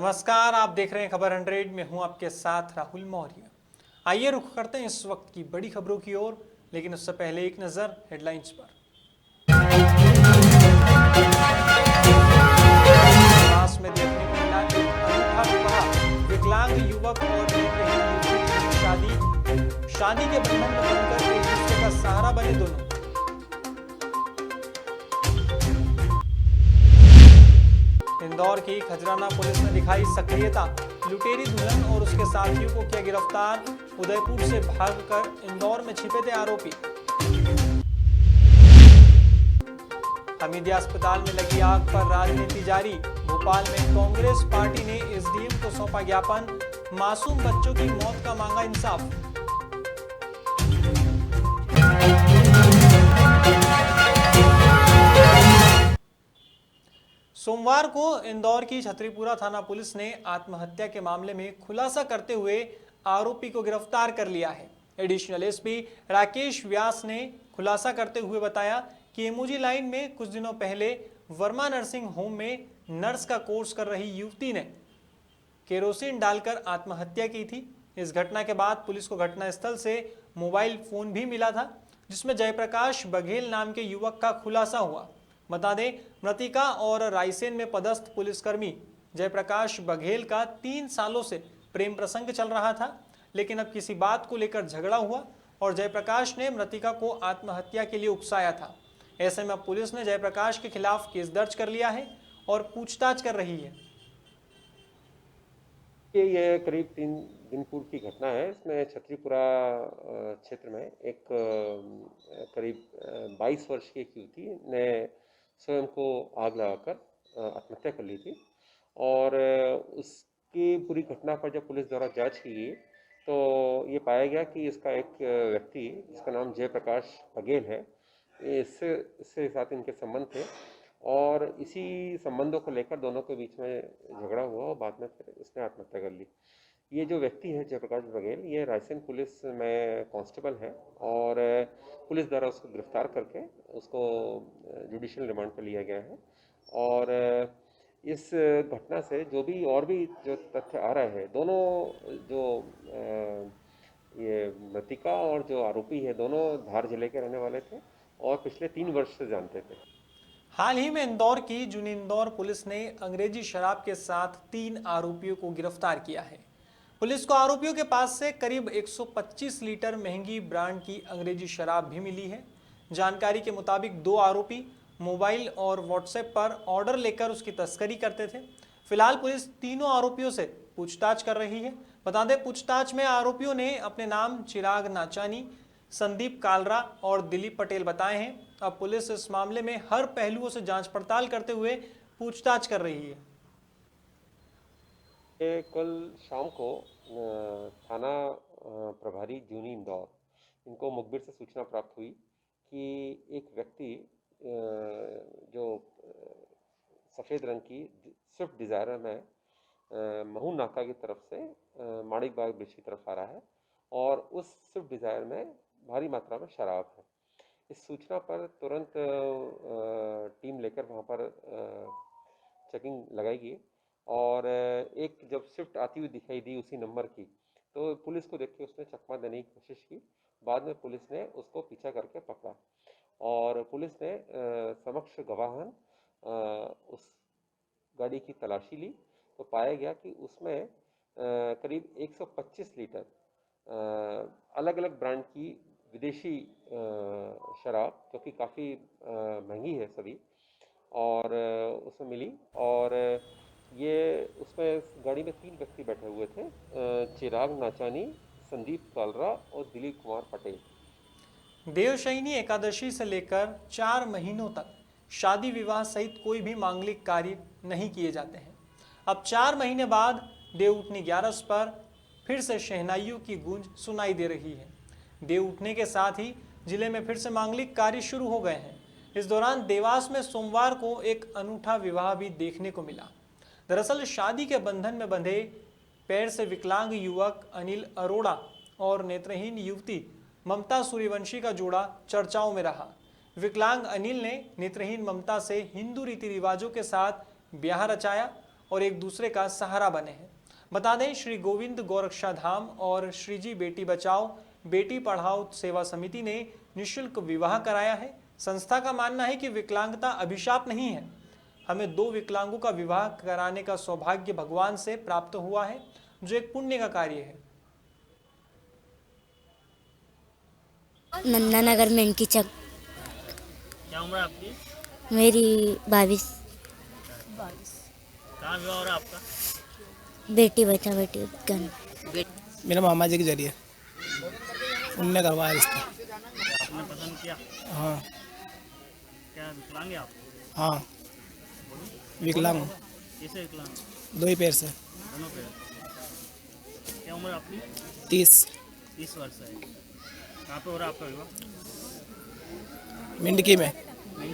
नमस्कार, आप देख रहे हैं खबर 100 में हूं आपके साथ राहुल मौर्य। आइए रुख करते हैं इस वक्त की बड़ी खबरों की ओर, लेकिन उससे पहले एक नजर हेडलाइंस पर। देवास में देखने को मिला एक अनूठा विवाह, विकलांग युवक और नेत्रहीन युवती की शादी के बंधन में बनकर एक दूसरे का सहारा बने दोनों। इंदौर की खजराना पुलिस ने दिखाई सक्रियता, लुटेरी दुल्हन और उसके साथियों को किया गिरफ्तार। उदयपुर से भागकर इंदौर में छिपे थे आरोपी। हमीदिया अस्पताल में लगी आग पर राजनीति जारी। भोपाल में कांग्रेस पार्टी ने एसडीएम को सौंपा ज्ञापन, मासूम बच्चों की मौत का मांगा इंसाफ। सोमवार को इंदौर की छतरीपुरा थाना पुलिस ने आत्महत्या के मामले में खुलासा करते हुए आरोपी को गिरफ्तार कर लिया है। एडिशनल एसपी राकेश व्यास ने खुलासा करते हुए बताया कि एमओजी लाइन में कुछ दिनों पहले वर्मा नर्सिंग होम में नर्स का कोर्स कर रही युवती ने केरोसिन डालकर आत्महत्या की थी। इस घटना के बाद पुलिस को घटनास्थल से मोबाइल फोन भी मिला था, जिसमें जयप्रकाश बघेल नाम के युवक का खुलासा हुआ। बता दें, मृतिका और रायसेन में पदस्थ पुलिसकर्मी जयप्रकाश बघेल का 3 सालों से प्रेम प्रसंग चल रहा था, लेकिन अब किसी बात को लेकर झगड़ा हुआ और जयप्रकाश ने मृतिका को आत्महत्या के लिए उकसाया था। ऐसे में अब पुलिस ने जयप्रकाश के खिलाफ केस दर्ज कर लिया है और पूछताछ कर रही है। ये करीब 3 दिन पूर्व की घटना है। इसमें छतरीपुरा क्षेत्र में एक करीब 22 वर्ष की एक युवती ने स्वयं को आग लगाकर आत्महत्या कर ली थी और उसकी पूरी घटना पर जब पुलिस द्वारा जांच की गई तो ये पाया गया कि इसका एक व्यक्ति जिसका नाम जयप्रकाश बघेल है, इससे साथ इनके संबंध थे और इसी संबंधों को लेकर दोनों के बीच में झगड़ा हुआ और बाद में फिर इसने आत्महत्या कर ली। ये जो व्यक्ति है जयप्रकाश बघेल, ये रायसेन पुलिस में कांस्टेबल है और पुलिस द्वारा उसको गिरफ्तार करके उसको जुडिशियल रिमांड पर लिया गया है। और इस घटना से जो तथ्य आ रहा है, दोनों जो ये मृतिका और जो आरोपी है, दोनों धार जिले के रहने वाले थे और पिछले 3 वर्ष से जानते थे। हाल ही में इंदौर की जूनी इंदौर पुलिस ने अंग्रेजी शराब के साथ 3 आरोपियों को गिरफ्तार किया है। पुलिस को आरोपियों के पास से करीब 125 लीटर महंगी ब्रांड की अंग्रेजी शराब भी मिली है। जानकारी के मुताबिक 2 आरोपी मोबाइल और व्हाट्सएप पर ऑर्डर लेकर उसकी तस्करी करते थे। फिलहाल पुलिस तीनों आरोपियों से पूछताछ कर रही है। बता दें, पूछताछ में आरोपियों ने अपने नाम चिराग नाचानी, संदीप कालरा और दिलीप पटेल बताए हैं। अब पुलिस इस मामले में हर पहलुओं से जांच पड़ताल करते हुए पूछताछ कर रही है। कल शाम को थाना प्रभारी जूनी इंदौर, इनको मुखबिर से सूचना प्राप्त हुई कि एक व्यक्ति जो सफ़ेद रंग की स्विफ्ट डिज़ायर में महू नाका की तरफ से माणिक बाग ब्रिज की तरफ आ रहा है और उस स्विफ्ट डिज़ायर में भारी मात्रा में शराब है। इस सूचना पर तुरंत टीम लेकर वहाँ पर चेकिंग लगाई गई और एक जब स्विफ्ट आती हुई दिखाई दी उसी नंबर की, तो पुलिस को देख के उसने चकमा देने की कोशिश की। बाद में पुलिस ने उसको पीछा करके पकड़ा और पुलिस ने समक्ष गवाहन उस गाड़ी की तलाशी ली तो पाया गया कि उसमें करीब 125 लीटर अलग अलग ब्रांड की विदेशी शराब, जो कि काफ़ी महंगी है सभी, और उसमें मिली। और ये उसमें गाड़ी में 3 व्यक्ति बैठे हुए थे, चिराग नाचानी, संदीप कालरा और दिलीप कुमार पटेल। देवशयनी एकादशी से लेकर 4 महीनों तक शादी विवाह सहित कोई भी मांगलिक कार्य नहीं किए जाते हैं। अब 4 महीने बाद देव उठनी 11 पर फिर से शहनाइयों की गूंज सुनाई दे रही है। देव उठने के साथ ही जिले में फिर से मांगलिक कार्य शुरू हो गए हैं। इस दौरान देवास में सोमवार को एक अनूठा विवाह भी देखने को मिला। दरअसल शादी के बंधन में बंधे पैर से विकलांग युवक अनिल अरोड़ा और नेत्रहीन युवती ममता सूर्यवंशी का जोड़ा चर्चाओं में रहा। विकलांग अनिल ने नेत्रहीन ममता से हिंदू रीति रिवाजों के साथ ब्याह रचाया और एक दूसरे का सहारा बने हैं। बता दें, श्री गोविंद गौरक्षा धाम और श्रीजी बेटी बचाओ बेटी पढ़ाओ सेवा समिति ने निःशुल्क विवाह कराया है। संस्था का मानना है कि विकलांगता अभिशाप नहीं है। हमें 2 विकलांगों का विवाह कराने का सौभाग्य भगवान से प्राप्त हुआ है, जो एक पुण्य का कार्य है। नंदानगर में इनकी चक। क्या उम्र है आपकी? मेरी 22। कहाँ विवाह हो रहा है आपका? बेटी बचा बेटी गन। मेरे मामा जी के जरिए उनने करवाया रिश्ता। आपने पसंद किया? हाँ क्या विकलांग है आप? हाँ विकलांग हूँ, कैसे विकलांग? 2 ही पैर से। दोनों पे? क्या उम्र है आपकी? 30। 30 वर्ष है। कहाँ पे हो रहा है आपका विवाह? मिंडकी में। कौन सी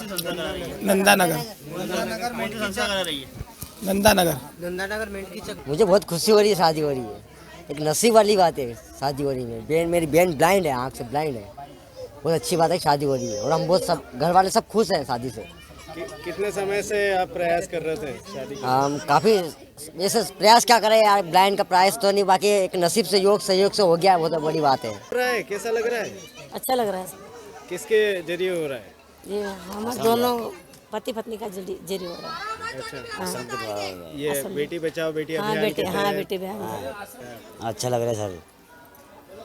संस्था करा रही है? नंदानगर। कौन सी संस्था करा रही है? नंदानगर। मुझे बहुत खुशी हो रही है, शादी हो रही है। एक नसीब वाली बात है शादी हो रही है। मेरी बहन ब्लाइंड है, आँख से ब्लाइंड है। बहुत अच्छी बात है, शादी हो रही है और हम बहुत सब घर वाले सब खुश हैं शादी से। कितने समय से आप प्रयास कर रहे थे शादी का? हम काफ़ी जैसे प्रयास क्या करें यार, ब्लाइंड का प्रयास तो नहीं, बाकी एक नसीब से योग सहयोग से हो गया, बहुत बड़ी बात है। हो रहा है, कैसा लग रहा है? अच्छा लग रहा है। किसके जरिए हो रहा है? ये हम दोनों पति पत्नी का जरिए हो रहा है। अच्छा, ये बेटी बचाओ बेटी अभियान के हाँ तहत बेटी बहन। अच्छा लग रहा है सर।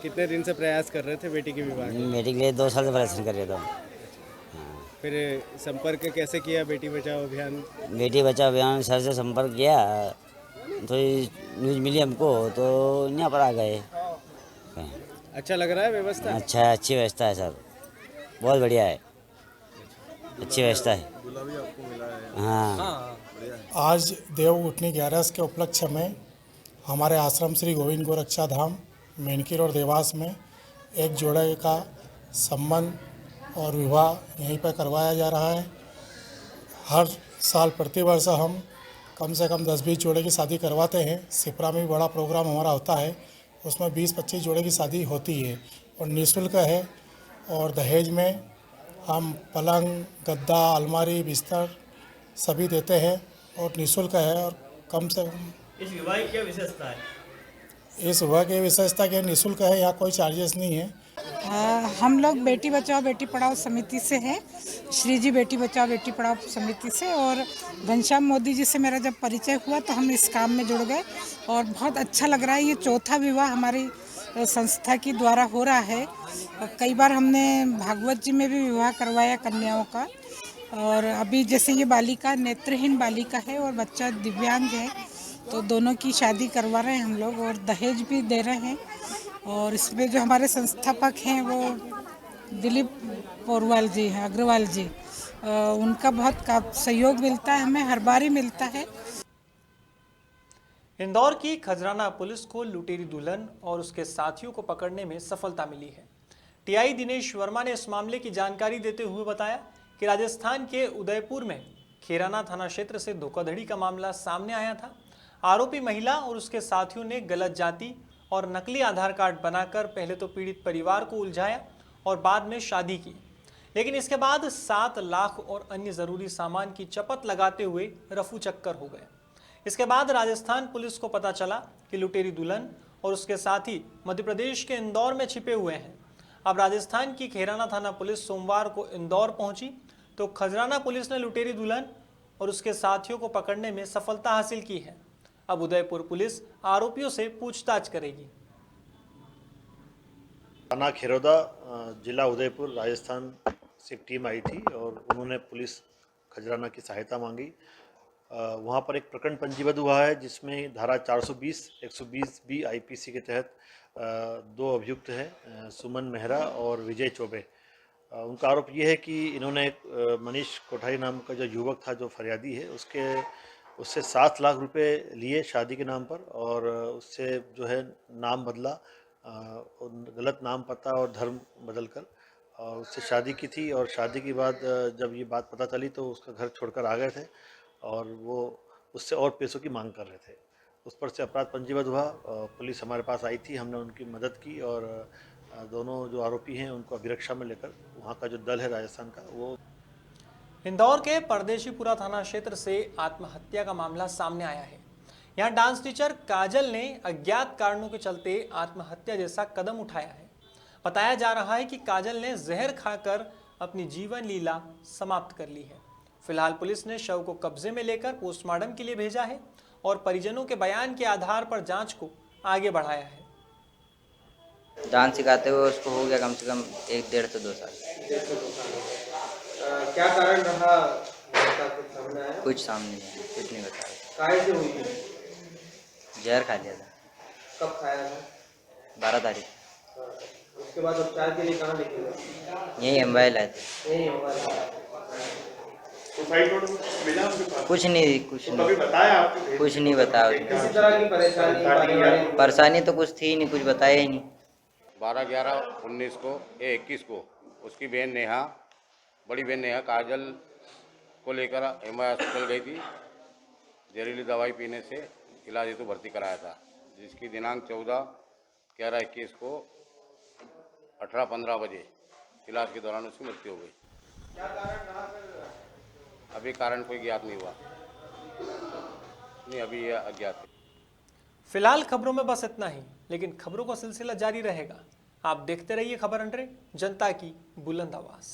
कितने दिन से प्रयास कर रहे थे बेटी के विवाह का? बेटी के लिए 2 साल से प्रयास कर रहे थे। फिर संपर्क कैसे किया बेटी बचाओ अभियान? बेटी बचाओ अभियान सर से संपर्क किया, तो न्यूज़ मिली हमको, तो यहाँ पर आ गए। अच्छा लग रहा है व्यवस्था? अच्छा है, अच्छी व्यवस्था है सर, बहुत बढ़िया है, अच्छी व्यवस्था है। हाँ। आज देव उठनी 11 के उपलक्ष्य में हमारे आश्रम श्री गोविंद गोरक्षा धाम मेनकीर और देवास में एक जोड़े का संबंध और विवाह यहीं पर करवाया जा रहा है। हर साल प्रतिवर्ष हम कम से कम 10-20 जोड़े की शादी करवाते हैं। सिपरा में भी बड़ा प्रोग्राम हमारा होता है, उसमें 20-25 जोड़े की शादी होती है और निःशुल्क है। और दहेज में हम पलंग, गद्दा, अलमारी, बिस्तर सभी देते हैं और निःशुल्क है। और कम से कम इस विवाह की क्या विशेषता है? इस विवाह की विशेषता के निःशुल्क है, यहाँ कोई चार्जेस नहीं है। हम लोग बेटी बचाओ बेटी पढ़ाओ समिति से हैं, श्रीजी बेटी बचाओ बेटी पढ़ाओ समिति से। और घनश्याम मोदी जी से मेरा जब परिचय हुआ तो हम इस काम में जुड़ गए और बहुत अच्छा लग रहा है। ये चौथा विवाह हमारी संस्था की द्वारा हो रहा है। कई बार हमने भागवत जी में भी विवाह करवाया कन्याओं का। और अभी जैसे ये बालिका नेत्रहीन बालिका है और बच्चा दिव्यांग है, तो दोनों की शादी करवा रहे हैं हम लोग और दहेज भी दे रहे हैं। और इसमें जो हमारे संस्थापक हैं वो दिलीप पोरवाल जी हैं, अग्रवाल जी, उनका बहुत सहयोग मिलता है, हमें हर बार ही मिलता है। इंदौर की खजराना पुलिस को लुटेरी दुल्हन और उसके साथियों को पकड़ने में सफलता मिली है। टीआई दिनेश वर्मा ने इस मामले की जानकारी देते हुए बताया कि राजस्थान के उदयपुर में खेराना थाना क्षेत्र से धोखाधड़ी का मामला सामने आया था। आरोपी महिला और उसके साथियों ने गलत जाति और नकली आधार कार्ड बनाकर पहले तो पीड़ित परिवार को उलझाया और बाद में शादी की, लेकिन इसके बाद 7 लाख और अन्य जरूरी सामान की चपत लगाते हुए रफू चक्कर हो गए। इसके बाद राजस्थान पुलिस को पता चला कि लुटेरी दुल्हन और उसके साथी मध्य प्रदेश के इंदौर में छिपे हुए हैं। अब राजस्थान की खेराना थाना पुलिस सोमवार को इंदौर पहुंची तो खजराना पुलिस ने लुटेरी दुल्हन और उसके साथियों को पकड़ने में सफलता हासिल की है। अब उदयपुर पुलिस आरोपियों से पूछताछ करेगी। थाना खेरौदा, जिला उदयपुर, राजस्थान से एक टीम आई थी और उन्होंने पुलिस खजराना की सहायता मांगी। वहाँ पर एक प्रकरण पंजीबद्ध हुआ है जिसमें धारा 420, 120 बी आईपीसी के तहत 2 अभियुक्त हैं, सुमन मेहरा और विजय चौबे। उनका आरोप ये है कि इन्होंने मनीष कोठारी नाम का जो युवक था, जो फरियादी है, उससे 7 लाख रुपए लिए शादी के नाम पर और उससे जो है नाम बदला, गलत नाम, पता और धर्म बदलकर और उससे शादी की थी। और शादी के बाद जब ये बात पता चली तो उसका घर छोड़कर आ गए थे और वो उससे और पैसों की मांग कर रहे थे। उस पर से अपराध पंजीबद्ध हुआ। पुलिस हमारे पास आई थी, हमने उनकी मदद की और दोनों जो आरोपी हैं उनको अभिरक्षा में लेकर वहाँ का जो दल है राजस्थान का, वो इंदौर के परदेशीपुरा थाना क्षेत्र से आत्महत्या का मामला सामने आया है। यहाँ डांस टीचर काजल ने अज्ञात कारणों के चलते आत्महत्या जैसा कदम उठाया है। बताया जा रहा है कि काजल ने जहर खाकर अपनी जीवन लीला समाप्त कर ली है। फिलहाल पुलिस ने शव को कब्जे में लेकर पोस्टमार्टम के लिए भेजा है और परिजनों के बयान के आधार पर जांच को आगे बढ़ाया है। डांस सिखाते हुए उसको हो गया कम से कम 1.5 से 2 साल। क्या कारण रहा? कुछ सामने आया? कुछ सामने नहीं आया, कुछ नहीं बताया। काहे से हुई है? जहर खा लिया था। कब खाया था? 12 तारीख। उसके बाद उपचार के लिए कहाँ लेके गए? यही एम्बाई लाए थे। यही सुसाइड नोट मिला उसके पास? कुछ नहीं, कुछ नहीं बताया आपको? कुछ नहीं बताया। किसी तरह की परेशानी तो कुछ थी नहीं, कुछ बताया ही नहीं। 12/11/19 को 21 को उसकी बहन नेहा, बड़ी बहन नेहा काजल को लेकर एमआई हॉस्पिटल गई थी। जहरीली दवाई पीने से इलाज हेतु भर्ती कराया था, जिसकी दिनांक 14/11/21 को 18:15 बजे इलाज के दौरान उसकी मृत्यु हो गई। क्या कारण रहा सर? अभी कारण कोई ज्ञात नहीं हुआ, नहीं अभी यह अज्ञात है। फिलहाल खबरों में बस इतना ही, लेकिन खबरों का सिलसिला जारी रहेगा। आप देखते रहिए खबर 100, जनता की बुलंद आवाज।